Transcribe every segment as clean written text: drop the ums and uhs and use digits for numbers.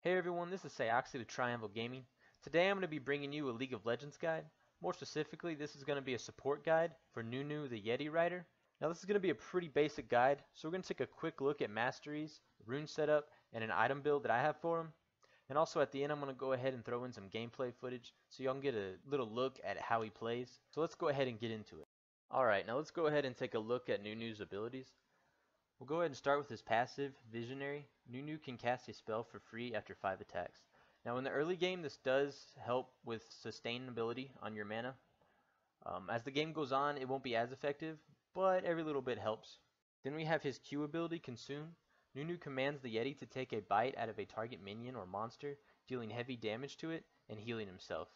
Hey everyone, this is Sayoxy with Triangle Gaming. Today I'm going to be bringing you a League of Legends guide. More specifically, this is going to be a support guide for Nunu the Yeti Rider. Now this is going to be a pretty basic guide, so we're going to take a quick look at masteries, rune setup, and an item build that I have for him. And also at the end I'm going to go ahead and throw in some gameplay footage so y'all can get a little look at how he plays. So let's go ahead and get into it. Alright, now let's go ahead and take a look at Nunu's abilities. We'll go ahead and start with his passive, Visionary. Nunu can cast a spell for free after 5 attacks. Now in the early game this does help with sustainability on your mana. As the game goes on it won't be as effective, but every little bit helps. Then we have his Q ability, Consume. Nunu commands the Yeti to take a bite out of a target minion or monster, dealing heavy damage to it and healing himself.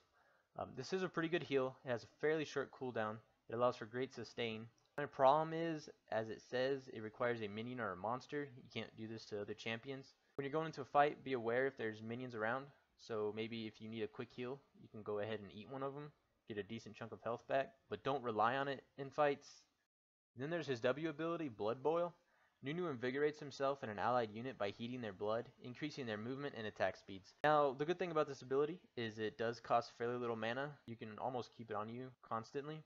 This is a pretty good heal. It has a fairly short cooldown. It allows for great sustain. My problem is, as it says, it requires a minion or a monster. You can't do this to other champions. When you're going into a fight, be aware if there's minions around. So maybe if you need a quick heal, you can go ahead and eat one of them, get a decent chunk of health back, but don't rely on it in fights. Then there's his W ability, Blood Boil. Nunu invigorates himself and an allied unit by heating their blood, increasing their movement and attack speeds. Now, the good thing about this ability is it does cost fairly little mana. You can almost keep it on you constantly.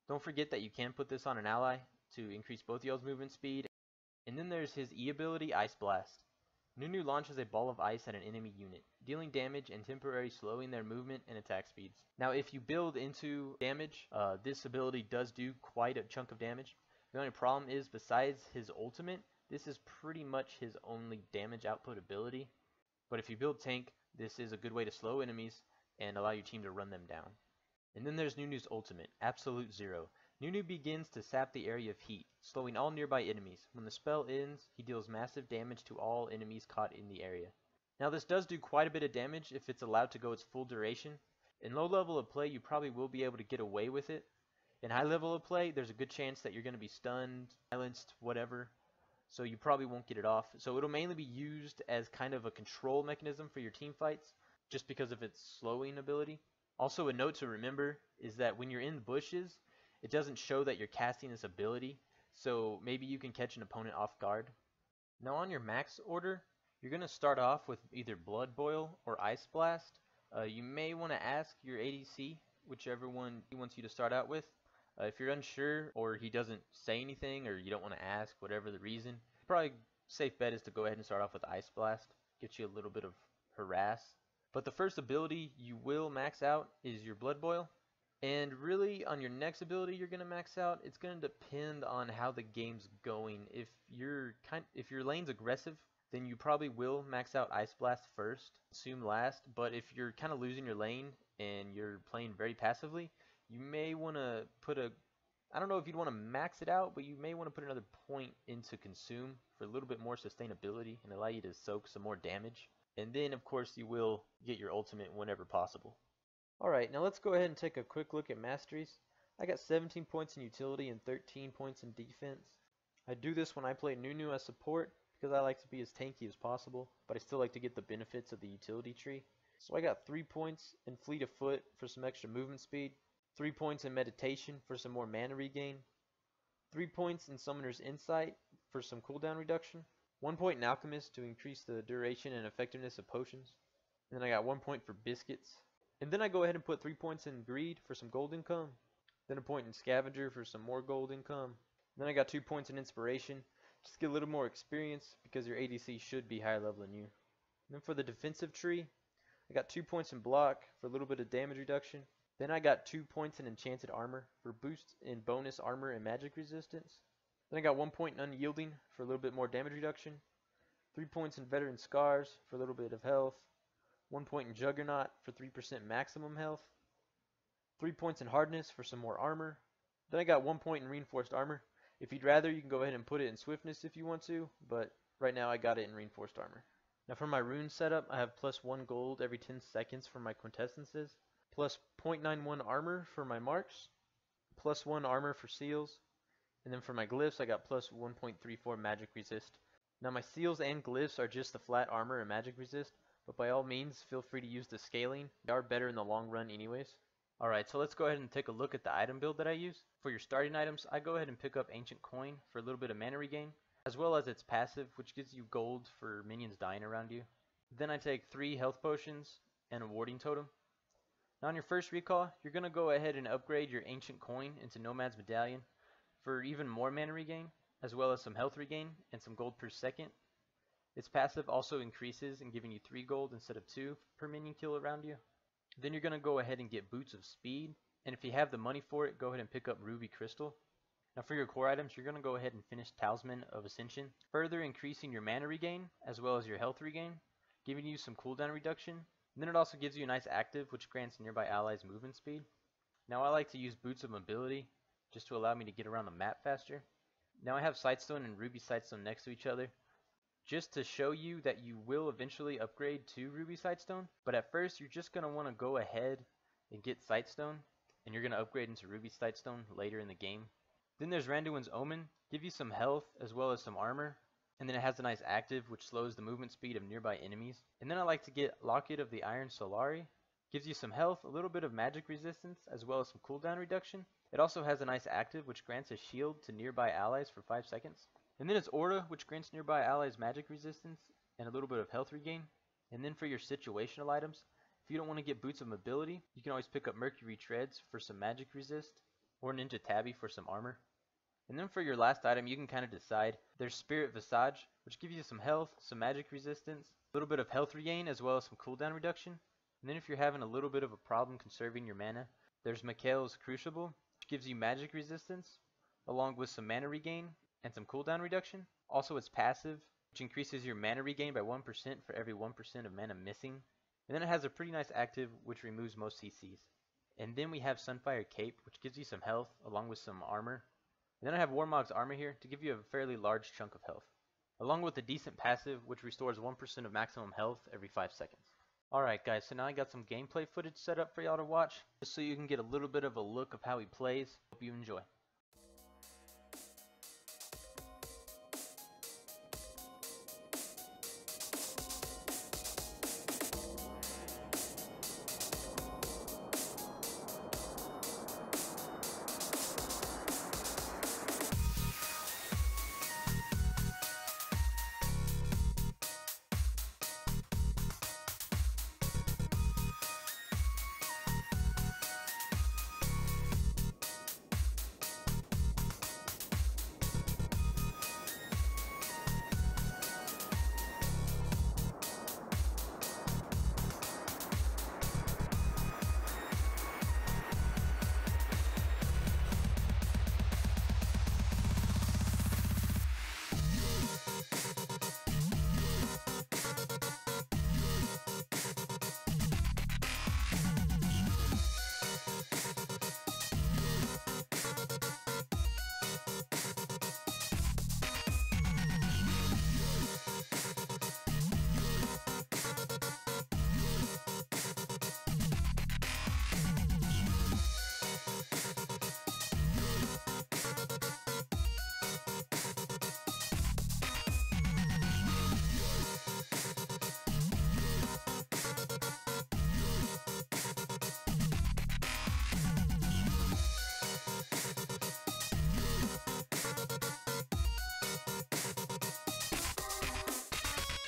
Don't forget that you can put this on an ally to increase both y'all's movement speed. And then there's his E ability, Ice Blast. Nunu launches a ball of ice at an enemy unit, dealing damage and temporarily slowing their movement and attack speeds. Now if you build into damage, this ability does do quite a chunk of damage. The only problem is, besides his ultimate, this is pretty much his only damage output ability. But if you build tank, this is a good way to slow enemies and allow your team to run them down. And then there's Nunu's ultimate, Absolute Zero. Nunu begins to sap the area of heat, slowing all nearby enemies. When the spell ends, he deals massive damage to all enemies caught in the area. Now this does do quite a bit of damage if it's allowed to go its full duration. In low level of play you probably will be able to get away with it. In high level of play there's a good chance that you're going to be stunned, silenced, whatever. So you probably won't get it off. So it'll mainly be used as kind of a control mechanism for your team fights, just because of its slowing ability. Also a note to remember is that when you're in the bushes, it doesn't show that you're casting this ability, so maybe you can catch an opponent off guard. Now on your max order, you're going to start off with either Blood Boil or Ice Blast. You may want to ask your ADC, whichever one he wants you to start out with. If you're unsure or he doesn't say anything or you don't want to ask, whatever the reason, probably safe bet is to go ahead and start off with Ice Blast. Get you a little bit of harass. But the first ability you will max out is your Blood Boil. And really, on your next ability you're going to max out, it's going to depend on how the game's going. If your lane's aggressive, then you probably will max out Ice Blast first, Consume last. But if you're kind of losing your lane and you're playing very passively, you may want to put I don't know if you'd want to max it out, but you may want to put another point into Consume for a little bit more sustainability and allow you to soak some more damage. And then, of course, you will get your ultimate whenever possible. Alright, now let's go ahead and take a quick look at masteries. I got 17 points in utility and 13 points in defense. I do this when I play Nunu as support because I like to be as tanky as possible, but I still like to get the benefits of the utility tree. So I got 3 points in Fleet of Foot for some extra movement speed, 3 points in Meditation for some more mana regain, 3 points in Summoner's Insight for some cooldown reduction, 1 point in Alchemist to increase the duration and effectiveness of potions. And then I got 1 point for Biscuits. And then I go ahead and put 3 points in Greed for some gold income. Then a point in Scavenger for some more gold income. Then I got 2 points in Inspiration. Just get a little more experience because your ADC should be higher level than you. And then for the defensive tree, I got 2 points in Block for a little bit of damage reduction. Then I got 2 points in Enchanted Armor for boost in bonus armor and magic resistance. Then I got 1 point in Unyielding for a little bit more damage reduction. 3 points in Veteran Scars for a little bit of health. 1 point in Juggernaut for 3% maximum health. 3 points in Hardness for some more armor. Then I got 1 point in Reinforced Armor. If you'd rather, you can go ahead and put it in Swiftness if you want to, but right now I got it in Reinforced Armor. Now for my rune setup, I have plus 1 gold every 10 seconds for my quintessences, plus 0.91 armor for my marks, plus 1 armor for seals, and then for my glyphs I got plus 1.34 magic resist. Now my seals and glyphs are just the flat armor and magic resist, but by all means feel free to use the scaling. They are better in the long run anyways. Alright, so let's go ahead and take a look at the item build that I use. For your starting items, I go ahead and pick up Ancient Coin for a little bit of mana regain, as well as its passive, which gives you gold for minions dying around you. Then I take 3 health potions and a warding totem. Now on your first recall, you're going to go ahead and upgrade your ancient coin into Nomad's Medallion for even more mana regain, as well as some health regain and some gold per second. Its passive also increases in giving you 3 gold instead of 2 per minion kill around you. Then you're going to go ahead and get Boots of Speed, and if you have the money for it, go ahead and pick up Ruby Crystal. Now for your core items, you're going to go ahead and finish Talisman of Ascension, further increasing your mana regain as well as your health regain, giving you some cooldown reduction. And then it also gives you a nice active which grants nearby allies movement speed. Now I like to use Boots of Mobility just to allow me to get around the map faster. Now I have Sightstone and Ruby Sightstone next to each other, just to show you that you will eventually upgrade to Ruby Sightstone, but at first you're just going to want to go ahead and get Sightstone, and you're going to upgrade into Ruby Sightstone later in the game. Then there's Randuin's Omen, give you some health as well as some armor, and then it has a nice active which slows the movement speed of nearby enemies. And then I like to get Locket of the Iron Solari, gives you some health, a little bit of magic resistance, as well as some cooldown reduction. It also has a nice active which grants a shield to nearby allies for 5 seconds. And then it's Aura, which grants nearby allies magic resistance and a little bit of health regain. And then for your situational items, if you don't want to get Boots of Mobility, you can always pick up Mercury Treads for some magic resist, or Ninja Tabby for some armor. And then for your last item, you can kind of decide. There's Spirit Visage, which gives you some health, some magic resistance, a little bit of health regain, as well as some cooldown reduction. And then if you're having a little bit of a problem conserving your mana, there's Mikhail's Crucible, which gives you magic resistance, along with some mana regain and some cooldown reduction. Also its passive, which increases your mana regain by 1% for every 1% of mana missing. And then it has a pretty nice active which removes most CCs. And then we have Sunfire Cape, which gives you some health along with some armor. And then I have Warmog's Armor here to give you a fairly large chunk of health, along with a decent passive which restores 1% of maximum health every 5 seconds. Alright guys, so now I got some gameplay footage set up for y'all to watch, just so you can get a little bit of a look of how he plays. Hope you enjoy.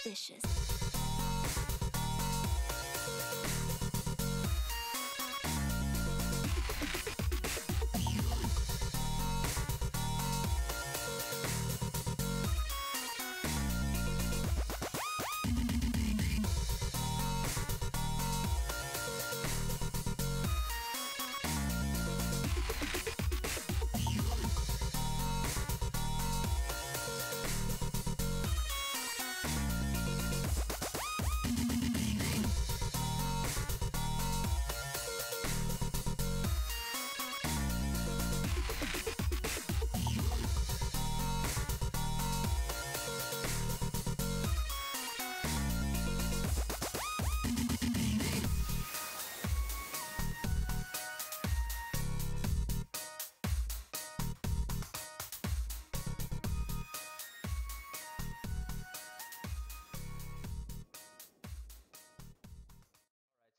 Vicious.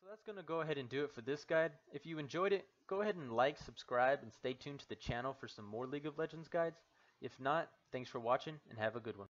So that's going to go ahead and do it for this guide. If you enjoyed it, go ahead and like, subscribe, and stay tuned to the channel for some more League of Legends guides. If not, thanks for watching and have a good one.